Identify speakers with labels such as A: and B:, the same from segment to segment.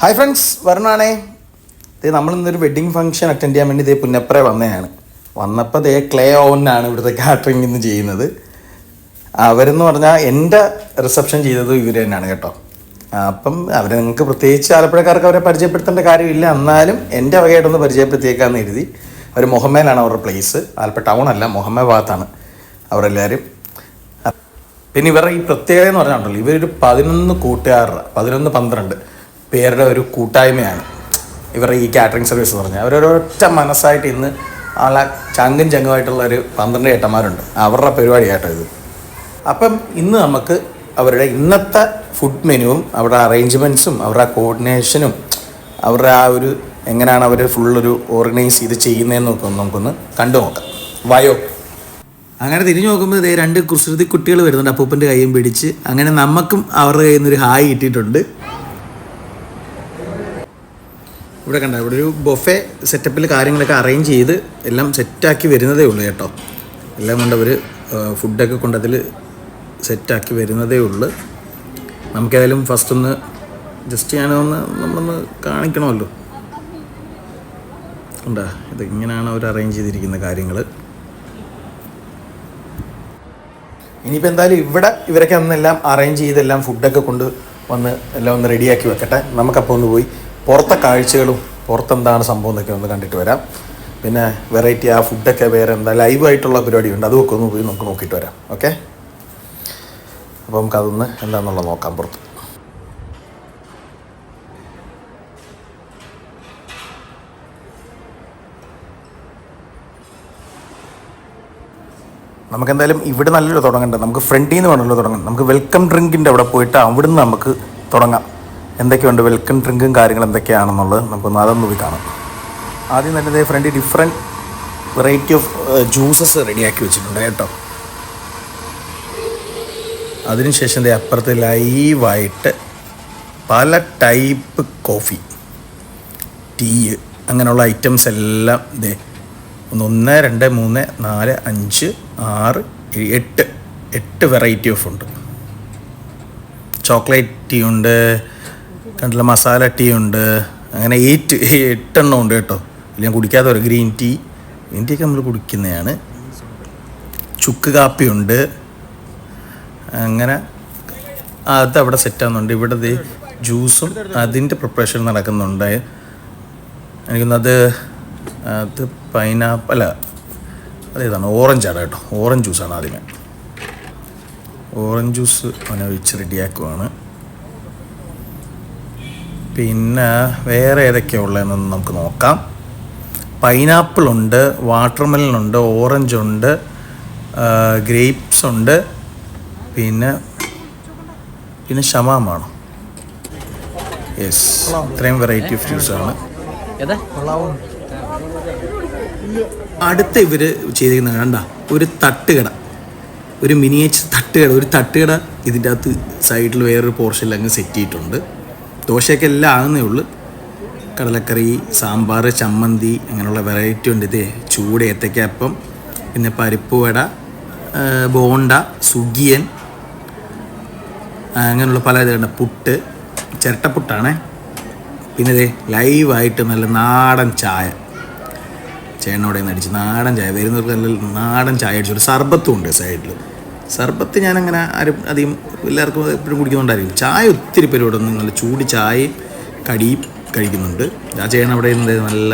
A: Hi friends, വരുണാണേ. നമ്മളിന്നൊരു wedding function attend ചെയ്യാൻ വേണ്ടി പുന്നപ്പുറ വന്നതാണ്. വന്നപ്പോൾ ക്ലേ ഓവനാണ് ഇവിടുത്തെ കാറ്ററിംഗ് ഇന്ന് ചെയ്യുന്നത്. അവരെന്ന് പറഞ്ഞാൽ എൻ്റെ റിസപ്ഷൻ ചെയ്തത് ഇവർ തന്നെയാണ് കേട്ടോ. അപ്പം അവരെ നിങ്ങൾക്ക് പ്രത്യേകിച്ച് ആലപ്പുഴക്കാർക്ക് അവരെ പരിചയപ്പെടുത്തേണ്ട കാര്യമില്ല, എന്നാലും എൻ്റെ വകയായിട്ടൊന്ന് പരിചയപ്പെടുത്തിയേക്കാന്ന് എഴുതി. അവർ മുഹമ്മയിലാണ് അവരുടെ പ്ലേസ്. ആലപ്പുഴ ടൗൺ അല്ല, മുഹമ്മ ഭാഗത്താണ് അവരെല്ലാവരും. പിന്നെ ഇവരുടെ ഈ പ്രത്യേകത എന്ന് പറഞ്ഞാൽ ഇവരൊരു 11 പേരുടെ ഒരു കൂട്ടായ്മയാണ് ഇവരുടെ ഈ കാറ്ററിംഗ് സർവീസ് എന്ന് പറഞ്ഞാൽ. അവരൊരൊറ്റ മനസ്സായിട്ട് ഇന്ന് ആളെ ചങ്കുമായിട്ടുള്ള ഒരു 12 ഏട്ടന്മാരുണ്ട്. അവരുടെ പരിപാടിയായിട്ടോ ഇത്. അപ്പം ഇന്ന് നമുക്ക് അവരുടെ ഇന്നത്തെ ഫുഡ് മെനുവും അവരുടെ അറേഞ്ച്മെൻറ്റ്സും അവരുടെ കോർഡിനേഷനും അവരുടെ ആ ഒരു എങ്ങനെയാണ് അവർ ഫുള്ളൊരു ഓർഗനൈസ് ചെയ്ത് ചെയ്യുന്നതെന്നൊക്കെ നമുക്കൊന്ന് കണ്ടു നോക്കാം. വായോ. അങ്ങനെ തിരിഞ്ഞു നോക്കുമ്പോൾ 2 കുസൃതി കുട്ടികൾ വരുന്നുണ്ട്, അപ്പൂപ്പൻ്റെ കൈയും പിടിച്ച്. അങ്ങനെ നമുക്കും അവരുടെ കയ്യിൽ നിന്നൊരു ഹായ് കിട്ടിയിട്ടുണ്ട്. ഇവിടെ കണ്ട ഇവിടെ ഒരു ബൊഫെ സെറ്റപ്പിൽ കാര്യങ്ങളൊക്കെ അറേഞ്ച് ചെയ്ത് എല്ലാം സെറ്റാക്കി വരുന്നതേ ഉള്ളൂ കേട്ടോ. എല്ലാം കൊണ്ട് അവർ ഫുഡൊക്കെ കൊണ്ടതിൽ സെറ്റാക്കി വരുന്നതേ ഉള്ളൂ. നമുക്കേതായാലും ഫസ്റ്റ് ഒന്ന് ജസ്റ്റ് നമ്മളൊന്ന് കാണിക്കണമല്ലോ. ഉണ്ടാ ഇത് ഇങ്ങനെയാണ് അവർ അറേഞ്ച് ചെയ്തിരിക്കുന്ന കാര്യങ്ങൾ. ഇനിയിപ്പോൾ എന്തായാലും ഇവിടെ ഇവരൊക്കെ ഒന്നെല്ലാം അറേഞ്ച് ചെയ്തെല്ലാം ഫുഡൊക്കെ കൊണ്ട് വന്ന് എല്ലാം ഒന്ന് റെഡിയാക്കി വെക്കട്ടെ. നമുക്കപ്പോൾ ഒന്ന് പോയി പുറത്തെ കാഴ്ചകളും പുറത്തെന്താണ് സംഭവം എന്നൊക്കെ ഒന്ന് കണ്ടിട്ട് വരാം. പിന്നെ വെറൈറ്റി ആ ഫുഡൊക്കെ വേറെ എന്താ ലൈവായിട്ടുള്ള പരിപാടിയുണ്ട്, അതുമൊക്കെ ഒന്ന് പോയി നമുക്ക് നോക്കിയിട്ട് വരാം. ഓക്കെ, അപ്പോൾ നമുക്കതൊന്ന് എന്താണെന്നുള്ളത് നോക്കാം പുറത്ത്. നമുക്കെന്തായാലും ഇവിടെ നല്ലൊരു തുടങ്ങണ്ട. നമുക്ക് ഫ്രണ്ടിൽ നിന്ന് വേണമല്ലോ തുടങ്ങാം. നമുക്ക് വെൽക്കം ഡ്രിങ്കിൻ്റെ അവിടെ പോയിട്ട് അവിടുന്ന് നമുക്ക് തുടങ്ങാം. എന്തൊക്കെയുണ്ട് വെൽക്കം ഡ്രിങ്കും കാര്യങ്ങൾ എന്തൊക്കെയാണെന്നുള്ളത് നമുക്കൊന്ന് അതൊന്ന് പോയി കാണാം. ആദ്യം തന്നെ ഫ്രണ്ടിൽ ഡിഫറെൻറ്റ് വെറൈറ്റി ഓഫ് ജ്യൂസസ് റെഡിയാക്കി വെച്ചിട്ടുണ്ട് കേട്ടോ. അതിനുശേഷം അപ്പുറത്ത് ലൈവായിട്ട് പല ടൈപ്പ് കോഫി, ടീ, അങ്ങനെയുള്ള ഐറ്റംസ് എല്ലാം 1 2 3 4 5 6 7 8 വെറൈറ്റി ഓഫ് ഉണ്ട്. ചോക്ലേറ്റ് ടീ ഉണ്ട്, കണ്ടില്ല, മസാല ടീ ഉണ്ട്, അങ്ങനെ 8 എണ്ണം ഉണ്ട് കേട്ടോ. ഞാൻ കുടിക്കാത്ത ഒരു ഗ്രീൻ ടീയൊക്കെ നമ്മൾ കുടിക്കുന്നതാണ്. ചുക്ക് കാപ്പിയുണ്ട്. അങ്ങനെ അതവിടെ സെറ്റാകുന്നുണ്ട്. ഇവിടെ ജ്യൂസും അതിൻ്റെ പ്രിപ്പറേഷൻ നടക്കുന്നുണ്ട്. എനിക്കൊന്നത് അത് പൈനാപ്പിൾ അല്ല, അതേതാണ്, ഓറഞ്ചാണ് കേട്ടോ. ഓറഞ്ച് ജ്യൂസാണ് ആദ്യമേ. ഓറഞ്ച് ജ്യൂസ് അവനെ വെച്ച് റെഡിയാക്കുവാണ്. പിന്നെ വേറെ ഏതൊക്കെയാണ് ഉള്ളതെന്നൊന്ന് നമുക്ക് നോക്കാം. പൈനാപ്പിളുണ്ട്, വാട്ടർമെലനുണ്ട്, ഓറഞ്ചുണ്ട്, ഗ്രേപ്സ് ഉണ്ട്, പിന്നെ ഷമാമാണോ? യെസ്, ഇത്രയും വെറൈറ്റി ഓഫ് ജ്യൂസാണ്. അടുത്ത ഇവർ ചെയ്തിരിക്കുന്നത് കണ്ട ഒരു തട്ടുകട, ഒരു മിനിയേച്ചർ തട്ടുകട. ഒരു തട്ടുകട ഇതിൻ്റെ അകത്ത് സൈഡിൽ വേറൊരു പോർഷനിൽ അങ്ങ് സെറ്റ് ചെയ്തിട്ടുണ്ട്. ദോശയൊക്കെ എല്ലാം ആകുന്നേ ഉള്ളൂ. കടലക്കറി, സാമ്പാർ, ചമ്മന്തി, അങ്ങനെയുള്ള വെറൈറ്റി ഉണ്ട്. ചൂട് ഏത്തയ്ക്കാപ്പം, പിന്നെ പരിപ്പ് വട, ബോണ്ട, സുഗിയൻ, അങ്ങനെയുള്ള പല ഇതുണ്ട്. പുട്ട്, ചിരട്ടപ്പുട്ടാണേ. പിന്നെ ലൈവായിട്ട് നല്ല നാടൻ ചായ, ചേട്ടനോടെ നിന്ന് അടിച്ച് നാടൻ ചായ. വരുന്നവർക്ക് നല്ല നാടൻ ചായ അടിച്ചു. ഒരു സർബത്തും ഉണ്ട് സൈഡിൽ. സർബത്ത് ഞാനങ്ങനെ ആരും അധികം എല്ലാവർക്കും എപ്പോഴും കുടിക്കുന്നുണ്ടായിരിക്കും. ചായ ഒത്തിരി പേരോട് നല്ല ചൂട് ചായയും കടിയും കഴിക്കുന്നുണ്ട്. ആ ചേട്ടൻ അവിടെ ഇരുന്നത് നല്ല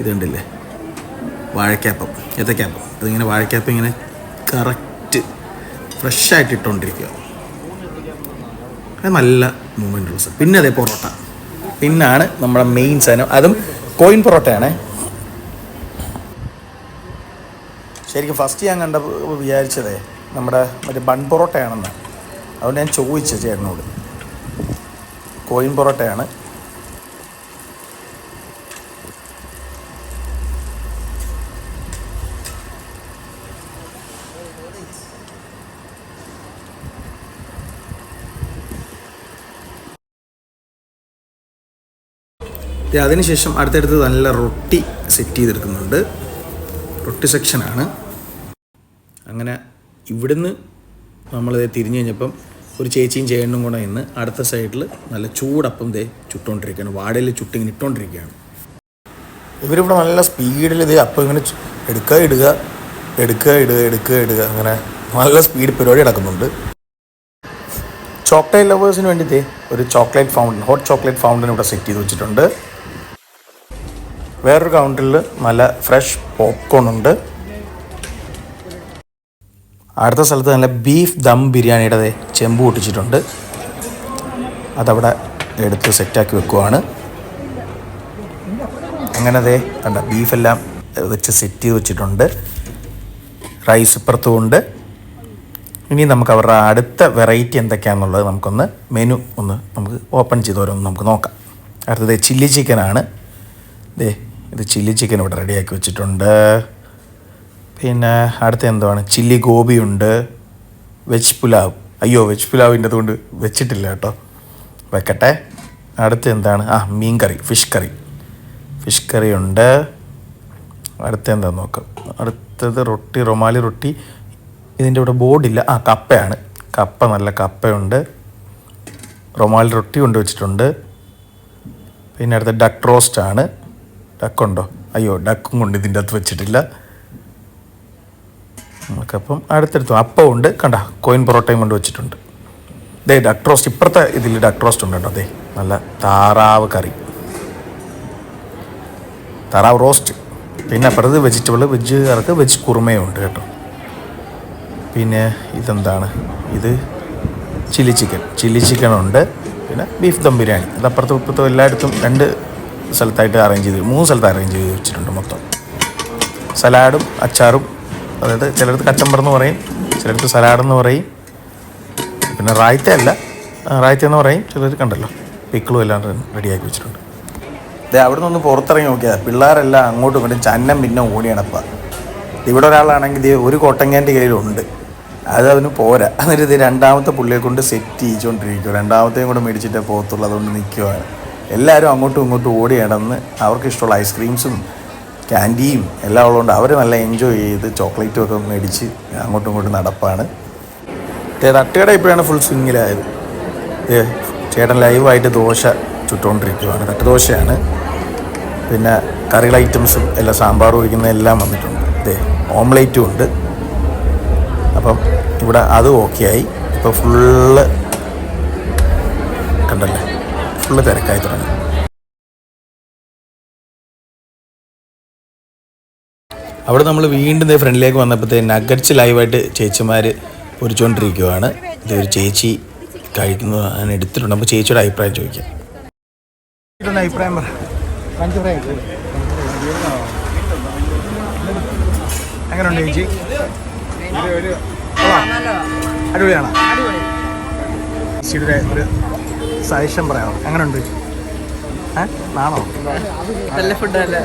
A: ഇതുണ്ടല്ലേ, വാഴക്കാപ്പം, ഏത്തക്കാപ്പം. അതിങ്ങനെ വാഴക്കാപ്പം ഇങ്ങനെ കറക്റ്റ് ഫ്രഷായിട്ട് ഇട്ടുകൊണ്ടിരിക്കുക. അത് നല്ല മൂവ്മെൻ്റ് ഉള്ള. പിന്നെ പൊറോട്ട, പിന്നാണ് നമ്മുടെ മെയിൻ സാധനം. അതും കോയിൻ പൊറോട്ടയാണേ. ശരിക്കും ഫസ്റ്റ് ഞാൻ വിചാരിച്ചതേ നമ്മുടെ മറ്റേ ബൺ പൊറോട്ടയാണെന്ന്. അതുകൊണ്ട് ഞാൻ ചോദിച്ചു ചേട്ടനോട്. കോയിൻ പൊറോട്ടയാണ്. അതിനുശേഷം അടുത്തടുത്ത് നല്ല റൊട്ടി സെറ്റ് ചെയ്തെടുക്കുന്നുണ്ട്. റൊട്ടി സെക്ഷനാണ്. അങ്ങനെ ഇവിടുന്ന് നമ്മൾ തിരിഞ്ഞു കഴിഞ്ഞപ്പം ഒരു ചേച്ചിയും ചേട്ടനും കൂടെ ഇന്ന് അടുത്ത സൈഡിൽ നല്ല ചൂടപ്പം ദേ ചുട്ടുകൊണ്ടിരിക്കുകയാണ്. വാടയിൽ ചുട്ടിങ്ങനെ ഇട്ടുകൊണ്ടിരിക്കുകയാണ്. ഇവരിവിടെ നല്ല സ്പീഡിൽ ഇത് അപ്പം ഇങ്ങനെ എടുക്കുക അങ്ങനെ നല്ല സ്പീഡ് പരിപാടി നടക്കുന്നുണ്ട്. ചോക്ലേറ്റ് ലവേഴ്സിന് വേണ്ടിയിട്ട് ഒരു chocolate fountain, hot chocolate fountain ഇവിടെ സെറ്റ് ചെയ്ത് വെച്ചിട്ടുണ്ട്. വേറൊരു കൗണ്ടറിൽ നല്ല ഫ്രഷ് പോപ്കോൺ ഉണ്ട്. അടുത്ത സ്ഥലത്ത് നല്ല ബീഫ് ദം ബിരിയാണിയുടെ ചെമ്പ് പൊട്ടിച്ചിട്ടുണ്ട്. അതവിടെ എടുത്ത് സെറ്റാക്കി വെക്കുവാണ്. അങ്ങനെ കണ്ട ബീഫെല്ലാം വെച്ച് സെറ്റ് ചെയ്ത് വെച്ചിട്ടുണ്ട്. റൈസ് ഇപ്പുറത്തും ഉണ്ട്. ഇനി നമുക്ക് അവരുടെ അടുത്ത വെറൈറ്റി എന്തൊക്കെയാണെന്നുള്ളത് നമുക്കൊന്ന് മെനു നമുക്ക് ഓപ്പൺ ചെയ്ത് ഓരോന്ന് നമുക്ക് നോക്കാം. അടുത്തത് ചില്ലി ചിക്കനാണ്. ഇത് ചില്ലി ചിക്കൻ ഇവിടെ റെഡിയാക്കി വെച്ചിട്ടുണ്ട്. പിന്നെ അടുത്ത എന്താണ്, ചില്ലി ഗോപിയുണ്ട്. വെജ് പുലാവ്, വെജ് പുലാവിൻ്റെ അതുകൊണ്ട് വെച്ചിട്ടില്ല കേട്ടോ, വെക്കട്ടെ. അടുത്ത എന്താണ്, മീൻ കറി, ഫിഷ് കറി ഉണ്ട്. അടുത്ത എന്താ നോക്കാം. അടുത്തത് റൊട്ടി, റൊമാലി റൊട്ടി. ഇതിൻ്റെ ഇവിടെ ബോർഡില്ല. കപ്പയാണ്, നല്ല കപ്പയുണ്ട്. റൊമാലി റൊട്ടി കൊണ്ട് വെച്ചിട്ടുണ്ട്. പിന്നെ അടുത്ത ഡക്ക് റോസ്റ്റാണ്. ഡക്കുണ്ടോ? ഡക്കും കൊണ്ട് ഇതിൻ്റെ അകത്ത് വെച്ചിട്ടില്ല. നമുക്കപ്പം അടുത്തെടുത്തു അപ്പമുണ്ട്. കണ്ട കോയിൻ പൊറോട്ടയും കൊണ്ട് വെച്ചിട്ടുണ്ട്. ഡക്ക് റോസ്റ്റ്, ഇപ്പുറത്തെ ഇതിൽ ഡക്ക് റോസ്റ്റ് ഉണ്ട് കേട്ടോ. നല്ല താറാവ് കറി, താറാവ് റോസ്റ്റ്. പിന്നെ അപ്പുറത്ത് വെജുകാർക്ക് വെജ് കുറുമയും ഉണ്ട് കേട്ടോ. പിന്നെ ഇതെന്താണ്, ഇത് ചില്ലി ചിക്കനുണ്ട്. പിന്നെ ബീഫ് ദം ബിരിയാണി. അത് അപ്പുറത്തും ഇപ്പുറത്തും എല്ലായിടത്തും 2 സ്ഥലത്തായിട്ട് 3 സ്ഥലത്ത് അറേഞ്ച് ചെയ്ത് വെച്ചിട്ടുണ്ട് മൊത്തം. സലാഡും അച്ചാറും, അതായത് ചിലടത്ത് കച്ചമ്പറെന്ന് പറയും, ചിലടത്ത് സലാഡെന്ന് പറയും. പിന്നെ റായ്ത്ത എന്ന് പറയും ചിലർ. കണ്ടല്ലോ, പിക്കിളും എല്ലാം റെഡിയാക്കി വെച്ചിട്ടുണ്ട്. അവിടെ നിന്ന് പുറത്തിറങ്ങി നോക്കിയാൽ പിള്ളേരെല്ലാം അങ്ങോട്ടും ഇങ്ങോട്ടും ചന്നം പിന്നെ ഓടിയണപ്പം. ഇവിടെ ഒരാളാണെങ്കിൽ ഒരു കോട്ടങ്ങാൻ്റെ കയ്യിലുണ്ട്, അവന് പോരാ. എന്നിട്ട് രണ്ടാമത്തെ പുള്ളിയെ കൊണ്ട് സെറ്റ് ചെയ്തുകൊണ്ടിരിക്കും. രണ്ടാമത്തെയും കൂടെ മേടിച്ചിട്ടേ പോകത്തുള്ളൂ, അതുകൊണ്ട് നിൽക്കുവാണ്. എല്ലാവരും അങ്ങോട്ടും ഇങ്ങോട്ടും ഓടി നടന്ന് അവർക്ക് ഇഷ്ടമുള്ള ഐസ്ക്രീംസും ക്യാൻഡിയും എല്ലാം ഉള്ളതുകൊണ്ട് അവർ നല്ല എൻജോയ് ചെയ്ത് ചോക്ലേറ്റും ഒക്കെ മേടിച്ച് അങ്ങോട്ടും ഇങ്ങോട്ടും നടപ്പാണ്. തട്ടുകട ഇപ്പോഴാണ് ഫുൾ സ്വിങ്ങിലായത്. ചേട്ടൻ ലൈവായിട്ട് ദോശ ചുട്ടുകൊണ്ടിരിക്കുകയാണ്. തട്ടുദോശയാണ്. പിന്നെ കറികൾ ഐറ്റംസും എല്ലാം, സാമ്പാർ ഒഴിക്കുന്ന എല്ലാം വന്നിട്ടുണ്ട്. ഓംലേറ്റും ഉണ്ട്. അപ്പം ഇവിടെ അത് ഓക്കെ ആയി. ഇപ്പോൾ ഫുള്ള് കണ്ടല്ലേ, ഫുള്ള് തിരക്കായി തുടങ്ങി. അവിടെ നമ്മൾ വീണ്ടും ഫ്രണ്ടിലേക്ക് വന്നപ്പോഴത്തേ നഗറ്റ്സ് ലൈവായിട്ട് ചേച്ചിമാർ പൊരിച്ചുകൊണ്ടിരിക്കുകയാണ്. ഇതൊരു ചേച്ചി കഴിക്കുന്നത് ഞാൻ എടുത്തിട്ടുണ്ട്. അപ്പോൾ ചേച്ചിയുടെ അഭിപ്രായം ചോദിക്കാം. അഭിപ്രായം പറ. എങ്ങനെയുണ്ട് ചേച്ചി? അടിപൊളിയാണോ? ചേച്ചിയുടെ ഒരു സജഷൻ പറയാമോ? എങ്ങനെയുണ്ട്? നാണോ?
B: നല്ല ഫുഡല്ലേ?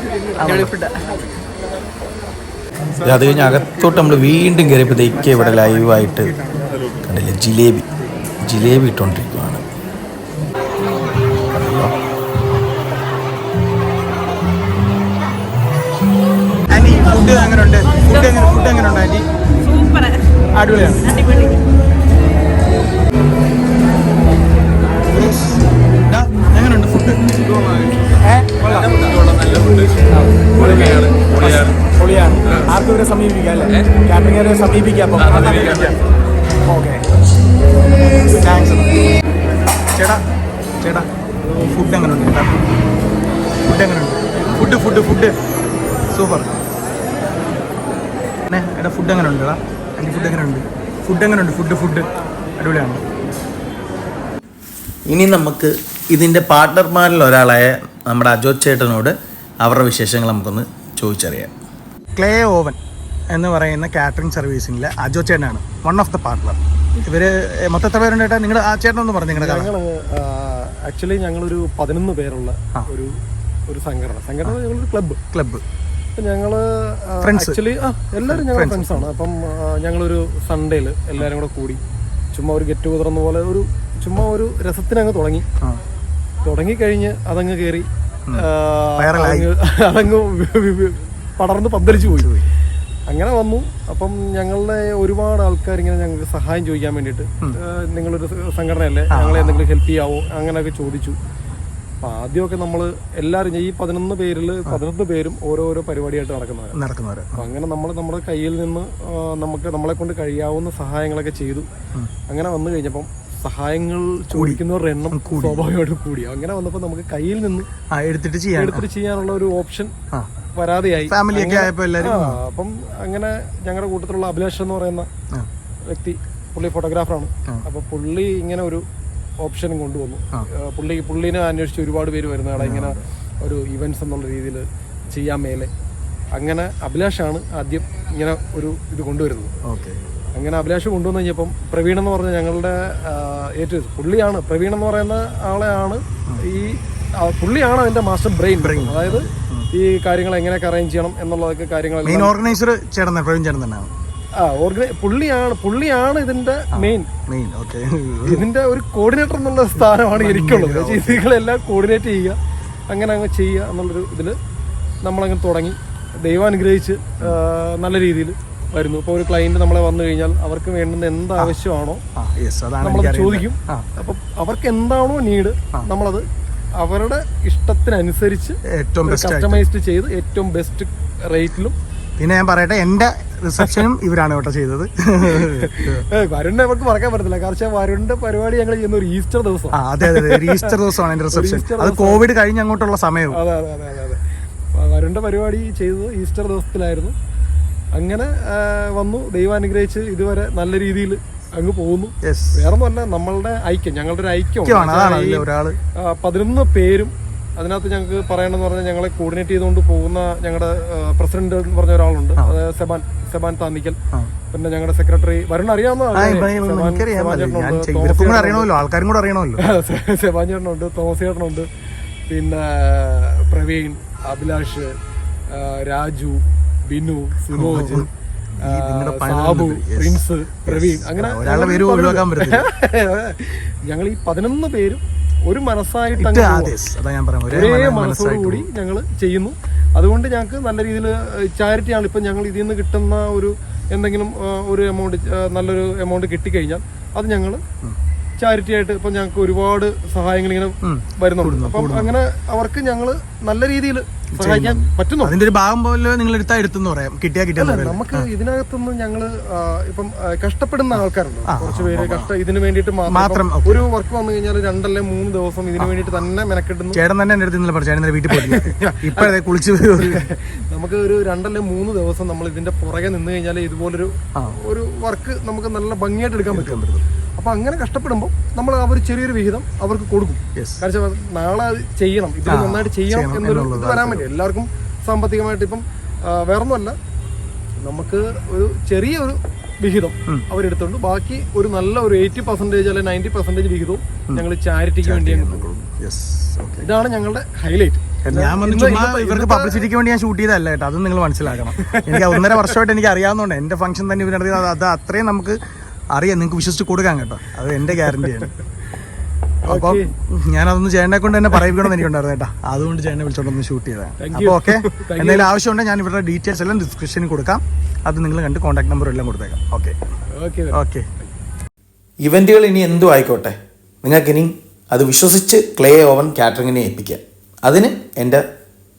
A: അത് കഴിഞ്ഞ് അകത്തോട്ട് നമ്മൾ വീണ്ടും കയറിയപ്പോഴത്തേക്ക് ഇവിടെ ലൈവായിട്ട് കണ്ടില്ലേ ജിലേബി ഇട്ടുകൊണ്ടിരിക്കുകയാണ്. ആൻറ്റി ഫുഡ് എങ്ങനെയുണ്ട്? ഫുഡ് എങ്ങനെയുണ്ട് ആൻറ്റി? അടിപൊളിയാണ്. എങ്ങനെയുണ്ട് ഫുഡ്? പൊളിയാണ്. ആർക്കും ഇവരെ സമീപിക്കാം അല്ലേ? കാറ്ററിംഗറെ സമീപിക്കാം. Okay, thanks. ചേട്ടാ ഫുഡ് എങ്ങനെയുണ്ട്? Food super. എടാ ഫുഡ് എങ്ങനെയുണ്ട്? ഫുഡ് എങ്ങനെയുണ്ട്? ഫുഡ് അടിപൊളിയാണ്. ഇനി നമുക്ക് ഇതിൻ്റെ പാർട്ട്ണർമാരിൽ ഒരാളായ നമ്മുടെ അജോത് ചേട്ടനോട് അവരുടെ വിശേഷങ്ങൾ നമുക്കൊന്ന് ചോദിച്ചറിയാം. ക്ലേ ഓവൻ എന്ന് പറയുന്ന കാറ്ററിംഗ് സർവീസിലെ അജോത് ചേട്ടനാണ് വൺ ഓഫ് ദ പാർട്ട്ണർ. ഇവർ മൊത്തം എത്ര പേരുണ്ട് ചേട്ടാ? നിങ്ങളുടെ ചേട്ടനൊന്ന് പറഞ്ഞു.
C: ആക്ച്വലി ഞങ്ങളൊരു 11 പേരുള്ള ഒരു സംഘടന ഞങ്ങളൊരു ക്ലബ്ബ്. ഞങ്ങൾ ആക്ച്വലി എല്ലാവരും ഞങ്ങളുടെ ഫ്രണ്ട്സാണ്. അപ്പം ഞങ്ങളൊരു സൺഡേയിൽ എല്ലാവരും കൂടെ കൂടി ചുമ്മാ ഒരു ഗെറ്റ് ടുഗദർ എന്ന പോലെ ചുമ്മാ ഒരു രസത്തിനങ്ങ് തുടങ്ങിക്കഴിഞ്ഞ് അതങ്ങ് കയറി അതങ്ങ് പടർന്ന് പന്തലിച്ചു പോയി. അങ്ങനെ വന്നു. അപ്പം ഞങ്ങളുടെ ഒരുപാട് ആൾക്കാർ ഇങ്ങനെ ഞങ്ങൾക്ക് സഹായം ചോദിക്കാൻ വേണ്ടിയിട്ട്, നിങ്ങളൊരു സംഘടനയല്ലേ, ഞങ്ങളെ എന്തെങ്കിലും ഹെൽപ്പ് ചെയ്യാവോ അങ്ങനെയൊക്കെ ചോദിച്ചു. അപ്പം ആദ്യമൊക്കെ നമ്മൾ എല്ലാവരും ഈ 11 പേരിൽ 11 പേരും ഓരോരോ പരിപാടിയായിട്ട് നടക്കുന്നവർ. അപ്പം അങ്ങനെ നമ്മൾ നമ്മുടെ കയ്യിൽ നിന്ന് നമ്മളെ കൊണ്ട് കഴിയാവുന്ന സഹായങ്ങളൊക്കെ ചെയ്തു. അങ്ങനെ വന്നു കഴിഞ്ഞപ്പം സഹായങ്ങൾ ചോദിക്കുന്നവരുടെ എണ്ണം സ്വാഭാവികമായിട്ട് കൂടി. അങ്ങനെ വന്നപ്പോൾ നമുക്ക് കയ്യിൽ നിന്ന് എടുത്തിട്ട് ചെയ്യാനുള്ള ഒരു ഓപ്ഷൻ വരാതെയായി. അപ്പം അങ്ങനെ ഞങ്ങളുടെ കൂട്ടത്തിലുള്ള അഭിലാഷ് എന്ന് പറയുന്ന വ്യക്തി, പുള്ളി ഫോട്ടോഗ്രാഫറാണ്. അപ്പൊ പുള്ളി ഇങ്ങനെ ഒരു ഓപ്ഷനും കൊണ്ടുവന്നു. പുള്ളിനെ അന്വേഷിച്ച് ഒരുപാട് പേര് വരുന്നതാണ് ഇങ്ങനെ ഒരു ഇവന്റ്സ് എന്നുള്ള രീതിയിൽ ചെയ്യാൻ മേലെ. അങ്ങനെ അഭിലാഷാണ് ആദ്യം ഇങ്ങനെ ഒരു ഇത് കൊണ്ടുവരുന്നത്. അങ്ങനെ അഭിലാഷ് കൊണ്ടുവന്നു കഴിഞ്ഞപ്പം പ്രവീൺ എന്ന് പറഞ്ഞ ഞങ്ങളുടെ ഏറ്റവും പുള്ളിയാണ്, പ്രവീൺ എന്ന് പറയുന്ന ആളെയാണ് പുള്ളിയാണ് അതിന്റെ മാസ്റ്റർ ബ്രെയിൻ. അതായത് ഈ കാര്യങ്ങൾ എങ്ങനെയൊക്കെ അറേഞ്ച് ചെയ്യണം എന്നുള്ളതൊക്കെ കാര്യങ്ങൾ
A: ഓർഗനൈസർ
C: പുള്ളിയാണ് ഇതിന്റെ മെയിൻ. ഇതിന്റെ ഒരു കോർഡിനേറ്റർ എന്നുള്ള സ്ഥാനമാണ് എനിക്കുള്ളത്. ഇതുകളെല്ലാം കോർഡിനേറ്റ് ചെയ്യുക, അങ്ങനെ അങ്ങ് ചെയ്യുക എന്നുള്ളൊരു ഇതിൽ നമ്മളങ്ങനെ തുടങ്ങി. ദൈവാനുഗ്രഹിച്ച് നല്ല രീതിയിൽ വരുന്നു. ഇപ്പോൾ ഒരു ക്ലയന്റ് നമ്മളെ വന്നു കഴിഞ്ഞാൽ അവർക്ക് വേണ്ടുന്ന എന്താവശ്യമാണോ നമ്മളത് ചോദിക്കും. അപ്പം അവർക്ക് എന്താണോ നീഡ് നമ്മളത് അവരുടെ ഇഷ്ടത്തിനനുസരിച്ച് ഏറ്റവും കസ്റ്റമൈസ്ഡ് ചെയ്ത് ഏറ്റവും ബെസ്റ്റ് റേറ്റിലും.
A: പിന്നെ ഞാൻ പറയട്ടെ, എന്റെ റിസപ്ഷനും ഇവരാണ് കേട്ടോ ചെയ്തത്.
C: വരുണിനെ അവർക്ക് മറക്കാൻ പറ്റത്തില്ല. കാരണം വരുണിന്റെ പരിപാടി ഞങ്ങൾ ചെയ്യുന്ന ഒരു ഈസ്റ്റർ ദിവസം.
A: അതെ, ഈസ്റ്റർ ദിവസമാണ് എന്റെ റിസപ്ഷൻ. അത് കോവിഡ് കഴിഞ്ഞ് അങ്ങോട്ടുള്ള സമയവും.
C: അതെ. വരുണിന്റെ പരിപാടി ചെയ്തത് ഈസ്റ്റർ ദിവസത്തിലായിരുന്നു. അങ്ങനെ വന്നു. ദൈവാനുഗ്രഹിച്ച് ഇതുവരെ നല്ല രീതിയിൽ അങ്ങ് പോകുന്നു. വേറൊന്നുമല്ല, നമ്മളുടെ ഐക്യം, ഞങ്ങളുടെ ഒരു ഐക്യമാണ്. 11 പേരും അതിനകത്ത് ഞങ്ങൾക്ക് പറയണമെന്ന് പറഞ്ഞാൽ ഞങ്ങളെ കോർഡിനേറ്റ് ചെയ്തുകൊണ്ട് പോകുന്ന ഞങ്ങളുടെ പ്രസിഡന്റ് എന്ന് പറഞ്ഞ ഒരാളുണ്ട്, സെബാൻ താന്നിക്കൽ. പിന്നെ ഞങ്ങളുടെ സെക്രട്ടറി വരുൺ അറിയാവുന്ന സെബാൻ ചേട്ടനുണ്ട്, തോമസ് ചേട്ടനുണ്ട്, പിന്നെ പ്രവീൺ, അഭിലാഷ്, രാജു, ബിനു, സുനോജ്, സാബു, പ്രിൻസ്, പ്രവീൺ, അങ്ങനെ ഞങ്ങൾ ഈ 11 പേരും ഒരു മനസ്സായിട്ട് ഒരേ മനസ്സോടുകൂടി ഞങ്ങൾ ചെയ്യുന്നു. അതുകൊണ്ട് ഞങ്ങൾക്ക് നല്ല രീതിയിൽ ചാരിറ്റിയാണ്. ഇപ്പം ഞങ്ങൾ ഇതിൽ നിന്ന് കിട്ടുന്ന ഒരു എന്തെങ്കിലും ഒരു എമൗണ്ട്, നല്ലൊരു എമൗണ്ട് കിട്ടിക്കഴിഞ്ഞാൽ അത് ഞങ്ങൾ ചാരിറ്റി ആയിട്ട് ഇപ്പം ഞങ്ങൾക്ക് ഒരുപാട് സഹായങ്ങൾ ഇങ്ങനെ വരുന്നുണ്ട്. അപ്പം അങ്ങനെ അവർക്ക് ഞങ്ങൾ നല്ല രീതിയിൽ സഹായിക്കാൻ പറ്റുന്നു.
A: അതിന്റെ ഒരു ഭാഗം പോലെ നിങ്ങൾ എടുത്തെന്ന് പറയാം.
C: നമുക്ക് ഇതിനകത്തുനിന്ന് ഞങ്ങള് ഇപ്പം കഷ്ടപ്പെടുന്ന ആൾക്കാരുണ്ട് കുറച്ച് പേര്. ഇതിന് വേണ്ടിയിട്ട് മാത്രം ഒരു വർക്ക് വന്നു കഴിഞ്ഞാൽ 2 അല്ലെങ്കിൽ 3 ദിവസം ഇതിന് വേണ്ടിയിട്ട് തന്നെ മെനക്കെട്ടുന്നു.
A: ചേട്ടൻ തന്നെ എന്റെ അടുത്ത് വീട്ടിൽ പോയി കുളിച്ച്
C: നമുക്ക് ഒരു 2 അല്ലെങ്കിൽ 3 ദിവസം നമ്മൾ ഇതിന്റെ പുറകെ നിന്ന് കഴിഞ്ഞാൽ ഇതുപോലൊരു വർക്ക് നമുക്ക് നല്ല ഭംഗിയായിട്ട് എടുക്കാൻ പറ്റും. അപ്പൊ അങ്ങനെ കഷ്ടപ്പെടുമ്പോൾ നമ്മൾ അവർ ചെറിയൊരു വിഹിതം അവർക്ക് കൊടുക്കും. കാരണം നാളെ ചെയ്യണം, ഇത് നന്നായിട്ട് ചെയ്യണം എന്നൊരു ഇത് വരാൻ വേണ്ടി എല്ലാവർക്കും സാമ്പത്തികമായിട്ട് ഇപ്പം വേറൊന്നുമല്ല, നമുക്ക് ഒരു ചെറിയൊരു വിഹിതം അവരെടുത്തുകൊണ്ട് ബാക്കി ഒരു നല്ല ഒരു 80% അല്ലെങ്കിൽ 90% വിഹിതവും ഞങ്ങൾ ചാരിറ്റിക്ക് വേണ്ടി ഇതാണ് ഞങ്ങളുടെ ഹൈലൈറ്റ്.
A: ഞാൻ ഇവർക്ക് പബ്ലിസിറ്റിക്ക് വേണ്ടി ഞാൻ ഷൂട്ട് ചെയ്തല്ല കേട്ടോ, അതും നിങ്ങൾ മനസ്സിലാക്കണം. എനിക്ക് 1.5 വർഷമായിട്ട് എനിക്ക് അറിയാവുന്നതുകൊണ്ട് എന്റെ ഫംഗ്ഷൻ തന്നെ ഇവർ നടത്തിയത് അത് അത്രയും നമുക്ക് അറിയാം, നിങ്ങൾക്ക് വിശ്വസിച്ച് കൊടുക്കാൻ കേട്ടോ, അത് എന്റെ ഗ്യാരണ്ടിയാണ്. അപ്പൊ ഞാനതൊന്ന് ചേട്ടനെ കൊണ്ട് തന്നെ പറയിക്കണമെന്ന് എനിക്കുണ്ടായിരുന്നു കേട്ടോ, അതുകൊണ്ട് ചേട്ടനെ വിളിച്ചോണ്ടൊന്ന് ഷൂട്ട് ചെയ്തതാണ്. അപ്പോൾ ഓക്കെ, എന്തെങ്കിലും ആവശ്യമുണ്ടെങ്കിൽ ഞാൻ ഇവരുടെ ഡീറ്റെയിൽസ് എല്ലാം ഡിസ്ക്രിപ്ഷനിൽ കൊടുക്കാം, അത് നിങ്ങൾ കണ്ട് കോൺടാക്ട് നമ്പർ എല്ലാം കൊടുത്തേക്കാം. ഓക്കെ. ഇവന്റുകൾ ഇനി എന്തും ആയിക്കോട്ടെ, നിങ്ങൾക്കിനി അത് വിശ്വസിച്ച് ക്ലേ ഓവൻ കാറ്ററിങ്ങിനെ ഏൽപ്പിക്കാം. അതിന് എൻ്റെ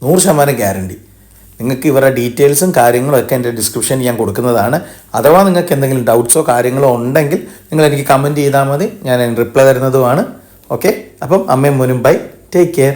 A: 100% ഗ്യാരണ്ടി. നിങ്ങൾക്ക് ഇവരുടെ ഡീറ്റെയിൽസും കാര്യങ്ങളും ഒക്കെ എൻ്റെ ഡിസ്ക്രിപ്ഷനിൽ ഞാൻ കൊടുക്കുന്നതാണ്. അഥവാ നിങ്ങൾക്ക് എന്തെങ്കിലും ഡൗട്ട്സോ കാര്യങ്ങളോ ഉണ്ടെങ്കിൽ നിങ്ങൾ എനിക്ക് കമൻറ്റ് ചെയ്താൽ മതി, ഞാൻ റിപ്ലൈ തരുന്നതുമാണ്. ഓക്കെ, അപ്പം അമ്മയും മോനും ബൈ, ടേക്ക് കെയർ.